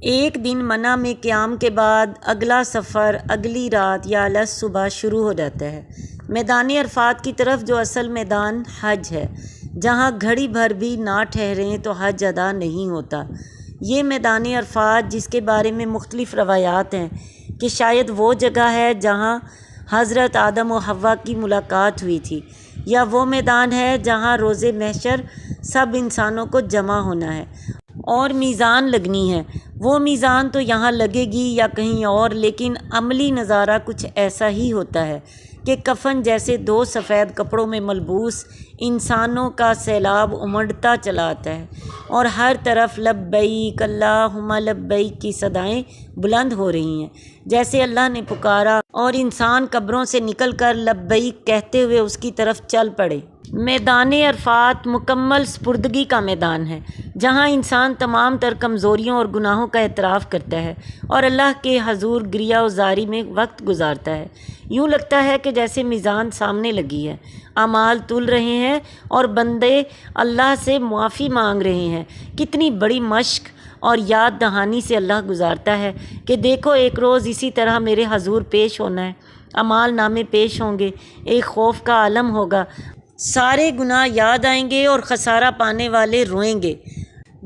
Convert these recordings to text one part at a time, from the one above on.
ایک دن منع میں قیام کے بعد اگلا سفر اگلی رات یا الگ صبح شروع ہو جاتا ہے میدان عرفات کی طرف، جو اصل میدان حج ہے، جہاں گھڑی بھر بھی نہ ٹھہریں تو حج ادا نہیں ہوتا۔ یہ میدان عرفات، جس کے بارے میں مختلف روایات ہیں کہ شاید وہ جگہ ہے جہاں حضرت آدم و حوا کی ملاقات ہوئی تھی، یا وہ میدان ہے جہاں روز محشر سب انسانوں کو جمع ہونا ہے اور میزان لگنی ہے۔ وہ میزان تو یہاں لگے گی یا کہیں اور، لیکن عملی نظارہ کچھ ایسا ہی ہوتا ہے کہ کفن جیسے دو سفید کپڑوں میں ملبوس انسانوں کا سیلاب امڑتا چلا آتا ہے، اور ہر طرف لبیک اللہم لبیک کی صدائیں بلند ہو رہی ہیں، جیسے اللہ نے پکارا اور انسان قبروں سے نکل کر لبیک کہتے ہوئے اس کی طرف چل پڑے۔ میدان عرفات مکمل سپردگی کا میدان ہے، جہاں انسان تمام تر کمزوریوں اور گناہوں کا اعتراف کرتا ہے اور اللہ کے حضور گریہ و زاری میں وقت گزارتا ہے۔ یوں لگتا ہے کہ جیسے میزان سامنے لگی ہے، اعمال تل رہے ہیں اور بندے اللہ سے معافی مانگ رہے ہیں۔ کتنی بڑی مشق اور یاد دہانی سے اللہ گزارتا ہے کہ دیکھو ایک روز اسی طرح میرے حضور پیش ہونا ہے، اعمال نامے پیش ہوں گے، ایک خوف کا عالم ہوگا، سارے گناہ یاد آئیں گے اور خسارہ پانے والے روئیں گے،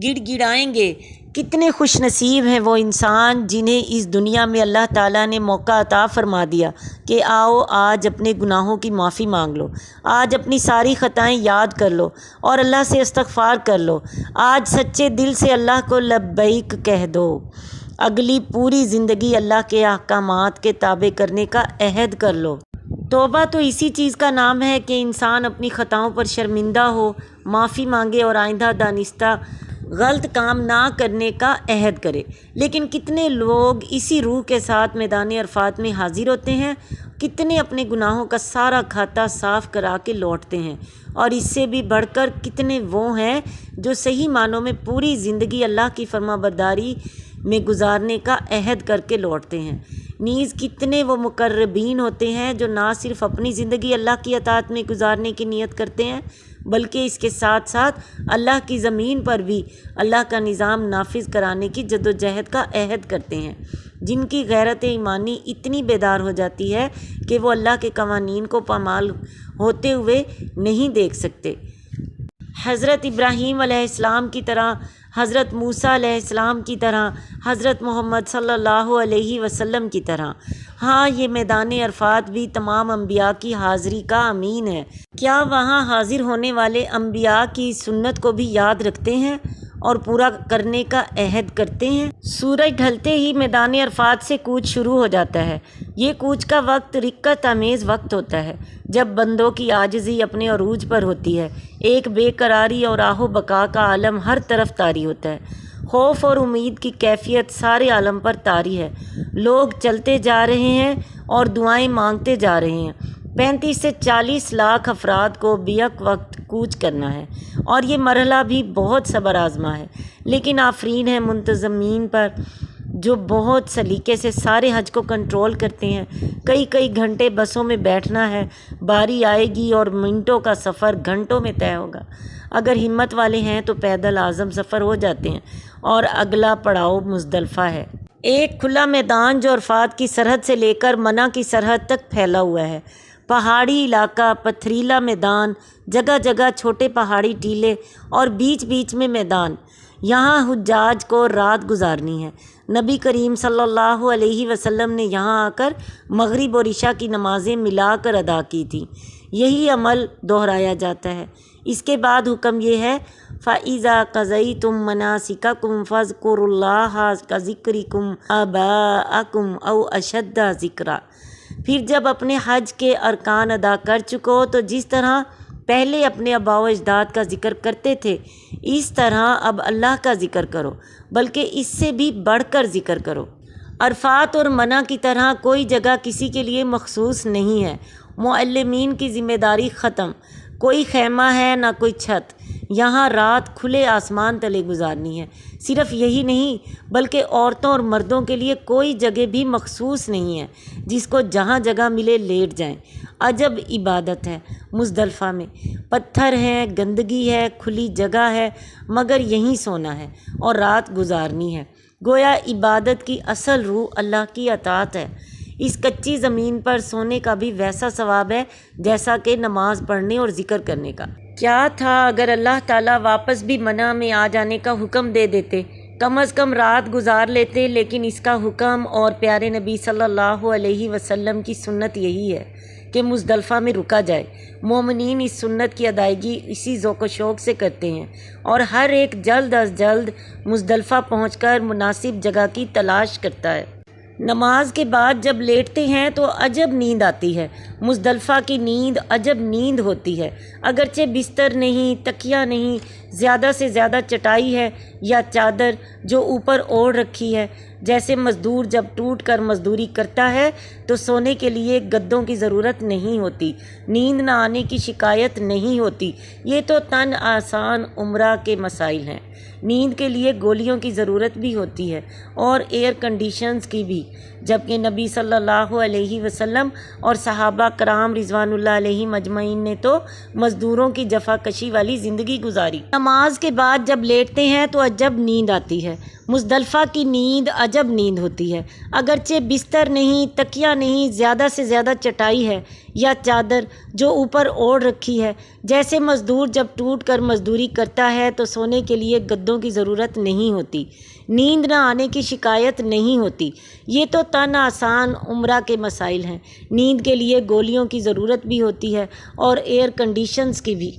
گڑ گڑائیں گے۔ کتنے خوش نصیب ہیں وہ انسان جنہیں اس دنیا میں اللہ تعالیٰ نے موقع عطا فرما دیا کہ آؤ آج اپنے گناہوں کی معافی مانگ لو، آج اپنی ساری خطائیں یاد کر لو اور اللہ سے استغفار کر لو، آج سچے دل سے اللہ کو لبیک کہہ دو، اگلی پوری زندگی اللہ کے احکامات کے تابع کرنے کا عہد کر لو۔ توبہ تو اسی چیز کا نام ہے کہ انسان اپنی خطاؤں پر شرمندہ ہو، معافی مانگے اور آئندہ دانستہ غلط کام نہ کرنے کا عہد کرے۔ لیکن کتنے لوگ اسی روح کے ساتھ میدان عرفات میں حاضر ہوتے ہیں، کتنے اپنے گناہوں کا سارا کھاتا صاف کرا کے لوٹتے ہیں، اور اس سے بھی بڑھ کر کتنے وہ ہیں جو صحیح معنوں میں پوری زندگی اللہ کی فرما برداری میں گزارنے کا عہد کر کے لوٹتے ہیں۔ نیز کتنے وہ مقربین ہوتے ہیں جو نہ صرف اپنی زندگی اللہ کی اطاعت میں گزارنے کی نیت کرتے ہیں، بلکہ اس کے ساتھ ساتھ اللہ کی زمین پر بھی اللہ کا نظام نافذ کرانے کی جدوجہد کا عہد کرتے ہیں، جن کی غیرت ایمانی اتنی بیدار ہو جاتی ہے کہ وہ اللہ کے قوانین کو پامال ہوتے ہوئے نہیں دیکھ سکتے۔ حضرت ابراہیم علیہ السلام کی طرح، حضرت موسیٰ علیہ السلام کی طرح، حضرت محمد صلی اللہ علیہ وسلم کی طرح۔ ہاں، یہ میدان عرفات بھی تمام انبیاء کی حاضری کا امین ہے۔ کیا وہاں حاضر ہونے والے انبیاء کی سنت کو بھی یاد رکھتے ہیں اور پورا کرنے کا عہد کرتے ہیں؟ سورج ڈھلتے ہی میدان عرفات سے کوچ شروع ہو جاتا ہے۔ یہ کوچ کا وقت رکت آمیز وقت ہوتا ہے، جب بندوں کی عاجزی اپنے عروج پر ہوتی ہے، ایک بے قراری اور آہ و بقا کا عالم ہر طرف طاری ہوتا ہے، خوف اور امید کی کیفیت سارے عالم پر طاری ہے، لوگ چلتے جا رہے ہیں اور دعائیں مانگتے جا رہے ہیں۔ 35 سے 40 لاکھ افراد کو بیک وقت کوچ کرنا ہے، اور یہ مرحلہ بھی بہت صبر آزما ہے، لیکن آفرین ہے منتظمین پر جو بہت سلیقے سے سارے حج کو کنٹرول کرتے ہیں۔ کئی گھنٹے بسوں میں بیٹھنا ہے، باری آئے گی اور منٹوں کا سفر گھنٹوں میں طے ہوگا۔ اگر ہمت والے ہیں تو پیدل اعظم سفر ہو جاتے ہیں، اور اگلا پڑاؤ مزدلفہ ہے، ایک کھلا میدان جو عرفات کی سرحد سے لے کر منی کی سرحد تک پھیلا ہوا ہے۔ پہاڑی علاقہ، پتھریلا میدان، جگہ جگہ چھوٹے پہاڑی ٹیلے اور بیچ بیچ میں میدان، یہاں حجاج کو رات گزارنی ہے۔ نبی کریم صلی اللہ علیہ وسلم نے یہاں آ کر مغرب اور عشاء کی نمازیں ملا کر ادا کی تھیں۔ یہی عمل دہرایا جاتا ہے۔ اس کے بعد حکم یہ ہے، فَإِذَا قَضَيْتُم مَّنَاسِكَكُمْ فَاذْكُرُوا اللَّهَ كَذِكْرِكُمْ آبَاءَكُمْ أَوْ أَشَدَّ ذِكْرًا۔ پھر جب اپنے حج کے ارکان ادا کر چکو تو جس طرح پہلے اپنے آباء و اجداد کا ذکر کرتے تھے، اس طرح اب اللہ کا ذکر کرو، بلکہ اس سے بھی بڑھ کر ذکر کرو۔ عرفات اور منی کی طرح کوئی جگہ کسی کے لیے مخصوص نہیں ہے۔ معلمین کی ذمہ داری ختم، کوئی خیمہ ہے نہ کوئی چھت، یہاں رات کھلے آسمان تلے گزارنی ہے۔ صرف یہی نہیں بلکہ عورتوں اور مردوں کے لیے کوئی جگہ بھی مخصوص نہیں ہے، جس کو جہاں جگہ ملے لیٹ جائیں۔ عجب عبادت ہے مزدلفہ میں، پتھر ہیں، گندگی ہے، کھلی جگہ ہے، مگر یہیں سونا ہے اور رات گزارنی ہے۔ گویا عبادت کی اصل روح اللہ کی اطاعت ہے۔ اس کچی زمین پر سونے کا بھی ویسا ثواب ہے جیسا کہ نماز پڑھنے اور ذکر کرنے کا۔ کیا تھا اگر اللہ تعالیٰ واپس بھی منع میں آ جانے کا حکم دے دیتے، کم از کم رات گزار لیتے، لیکن اس کا حکم اور پیارے نبی صلی اللہ علیہ وسلم کی سنت یہی ہے کہ مزدلفہ میں رکا جائے۔ مومنین اس سنت کی ادائیگی اسی ذوق و شوق سے کرتے ہیں اور ہر ایک جلد از جلد مزدلفہ پہنچ کر مناسب جگہ کی تلاش کرتا ہے۔ نماز کے بعد جب لیٹتے ہیں تو عجب نیند آتی ہے۔ مزدلفہ کی نیند عجب نیند ہوتی ہے، اگرچہ بستر نہیں، تکیہ نہیں، زیادہ سے زیادہ چٹائی ہے یا چادر جو اوپر اوڑھ رکھی ہے۔ جیسے مزدور جب ٹوٹ کر مزدوری کرتا ہے تو سونے کے لیے گدوں کی ضرورت نہیں ہوتی، نیند نہ آنے کی شکایت نہیں ہوتی۔ یہ تو تن آسان عمرہ کے مسائل ہیں۔ نیند کے لیے گولیوں کی ضرورت بھی ہوتی ہے اور ایئر کنڈیشنز کی بھی، جبکہ نبی صلی اللہ علیہ وسلم اور صحابہ کرام رضوان اللہ علیہ مجمعین نے تو مزدوروں کی جفا کشی والی زندگی گزاری۔ نماز کے بعد جب لیٹتے ہیں تو عجب نیند آتی ہے۔ مزدلفہ کی نیند عجب نیند ہوتی ہے، اگرچہ بستر نہیں، تکیہ نہیں، زیادہ سے زیادہ چٹائی ہے یا چادر جو اوپر اوڑھ رکھی ہے۔ جیسے مزدور جب ٹوٹ کر مزدوری کرتا ہے تو سونے کے لیے گدوں کی ضرورت نہیں ہوتی، نیند نہ آنے کی شکایت نہیں ہوتی۔ یہ تو تن آسان عمرہ کے مسائل ہیں۔ نیند کے لیے گولیوں کی ضرورت بھی ہوتی ہے اور ایئر کنڈیشنز کی بھی،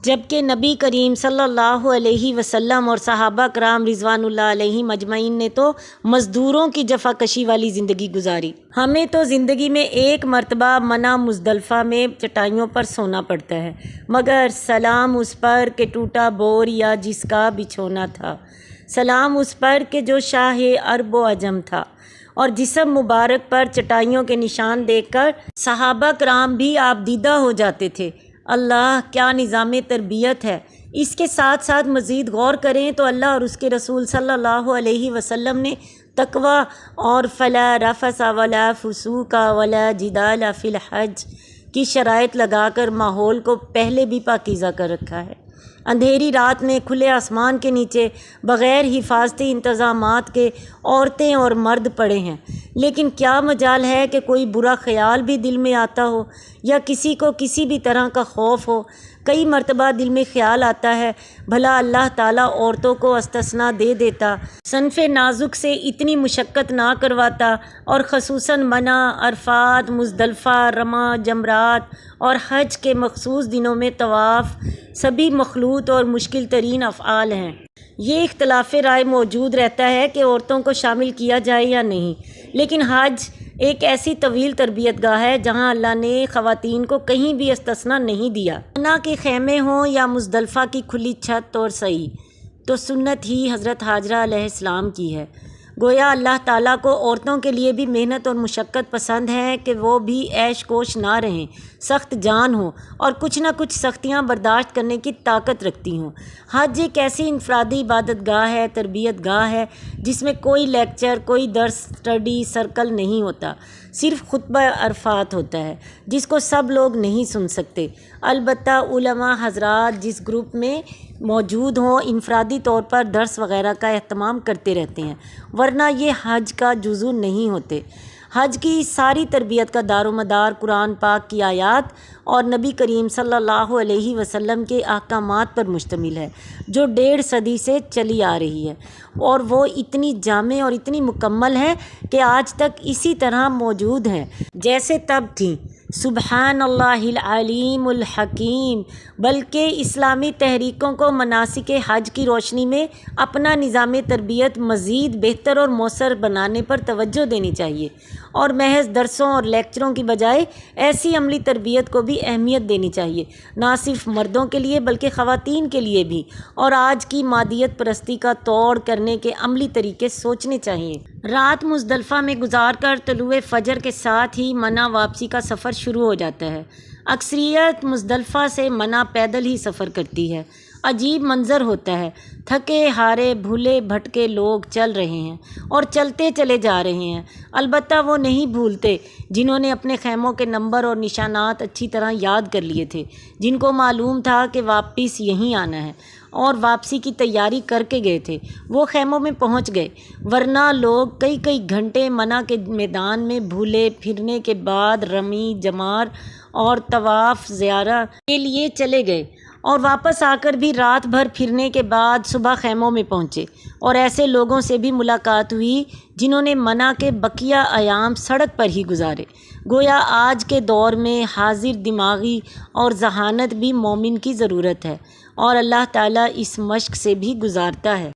جبکہ نبی کریم صلی اللہ علیہ وسلم اور صحابہ کرام رضوان اللہ علیہ مجمعین نے تو مزدوروں کی جفا کشی والی زندگی گزاری۔ ہمیں تو زندگی میں ایک مرتبہ منع مزدلفہ میں چٹائیوں پر سونا پڑتا ہے، مگر سلام اس پر کہ ٹوٹا بور یا جس کا بچھونا تھا، سلام اس پر کہ جو شاہ عرب و عجم تھا۔ اور جسم مبارک پر چٹائیوں کے نشان دیکھ کر صحابہ کرام بھی آبدیدہ ہو جاتے تھے۔ اللہ کیا نظام تربیت ہے! اس کے ساتھ ساتھ مزید غور کریں تو اللہ اور اس کے رسول صلی اللہ علیہ وسلم نے تقویٰ اور فلا رفث ولا فسوق ولا جدال فی الحج کی شرائط لگا کر ماحول کو پہلے بھی پاکیزہ کر رکھا ہے۔ اندھیری رات میں کھلے آسمان کے نیچے بغیر حفاظتی انتظامات کے عورتیں اور مرد پڑے ہیں، لیکن کیا مجال ہے کہ کوئی برا خیال بھی دل میں آتا ہو یا کسی کو کسی بھی طرح کا خوف ہو۔ کئی مرتبہ دل میں خیال آتا ہے بھلا اللہ تعالیٰ عورتوں کو استثناء دے دیتا، صنف نازک سے اتنی مشقت نہ کرواتا اور خصوصاً منع، عرفات، مزدلفہ، رمہ، جمرات اور حج کے مخصوص دنوں میں طواف سبھی مخلوط اور مشکل ترین افعال ہیں۔ یہ اختلاف رائے موجود رہتا ہے کہ عورتوں کو شامل کیا جائے یا نہیں، لیکن حج ایک ایسی طویل تربیت گاہ ہے جہاں اللہ نے خواتین کو کہیں بھی استثناء نہیں دیا۔ منع کے خیمے ہوں یا مزدلفہ کی کھلی چھت اور سعی، تو سنت ہی حضرت حاجرہ علیہ السلام کی ہے۔ گویا اللہ تعالیٰ کو عورتوں کے لیے بھی محنت اور مشقت پسند ہے کہ وہ بھی عیش کوش نہ رہیں، سخت جان ہوں اور کچھ نہ کچھ سختیاں برداشت کرنے کی طاقت رکھتی ہوں۔ حج ایک ایسی انفرادی عبادت گاہ ہے، تربیت گاہ ہے، جس میں کوئی لیکچر، کوئی درس اسٹڈی سرکل نہیں ہوتا، صرف خطبہ عرفات ہوتا ہے جس کو سب لوگ نہیں سن سکتے۔ البتہ علماء حضرات جس گروپ میں موجود ہوں انفرادی طور پر درس وغیرہ کا اہتمام کرتے رہتے ہیں، ورنہ یہ حج کا جزو نہیں ہوتے۔ حج کی ساری تربیت کا دار و مدار قرآن پاک کی آیات اور نبی کریم صلی اللہ علیہ وسلم کے احکامات پر مشتمل ہے، جو 1.5 صدی سے چلی آ رہی ہے، اور وہ اتنی جامع اور اتنی مکمل ہے کہ آج تک اسی طرح موجود ہیں جیسے تب تھیں۔ سبحان اللہ العلیم الحکیم۔ بلکہ اسلامی تحریکوں کو مناسک حج کی روشنی میں اپنا نظام تربیت مزید بہتر اور مؤثر بنانے پر توجہ دینی چاہیے، اور محض درسوں اور لیکچروں کی بجائے ایسی عملی تربیت کو بھی اہمیت دینی چاہیے، نہ صرف مردوں کے لیے بلکہ خواتین کے لیے بھی، اور آج کی مادیت پرستی کا توڑ کرنے کے عملی طریقے سوچنے چاہیے۔ رات مزدلفہ میں گزار کر طلوع فجر کے ساتھ ہی منع واپسی کا سفر شروع ہو جاتا ہے۔ اکثریت مزدلفہ سے منع پیدل ہی سفر کرتی ہے۔ عجیب منظر ہوتا ہے، تھکے ہارے بھولے بھٹکے لوگ چل رہے ہیں اور چلتے چلے جا رہے ہیں۔ البتہ وہ نہیں بھولتے جنہوں نے اپنے خیموں کے نمبر اور نشانات اچھی طرح یاد کر لیے تھے، جن کو معلوم تھا کہ واپس یہیں آنا ہے، اور واپسی کی تیاری کر کے گئے تھے وہ خیموں میں پہنچ گئے، ورنہ لوگ کئی گھنٹے منع کے میدان میں بھولے پھرنے کے بعد رمی جمار اور طواف زیارت کے لیے چلے گئے، اور واپس آ کر بھی رات بھر پھرنے کے بعد صبح خیموں میں پہنچے، اور ایسے لوگوں سے بھی ملاقات ہوئی جنہوں نے منع کے بقیہ ایام سڑک پر ہی گزارے۔ گویا آج کے دور میں حاضر دماغی اور ذہانت بھی مومن کی ضرورت ہے، اور اللہ تعالیٰ اس مشق سے بھی گزارتا ہے۔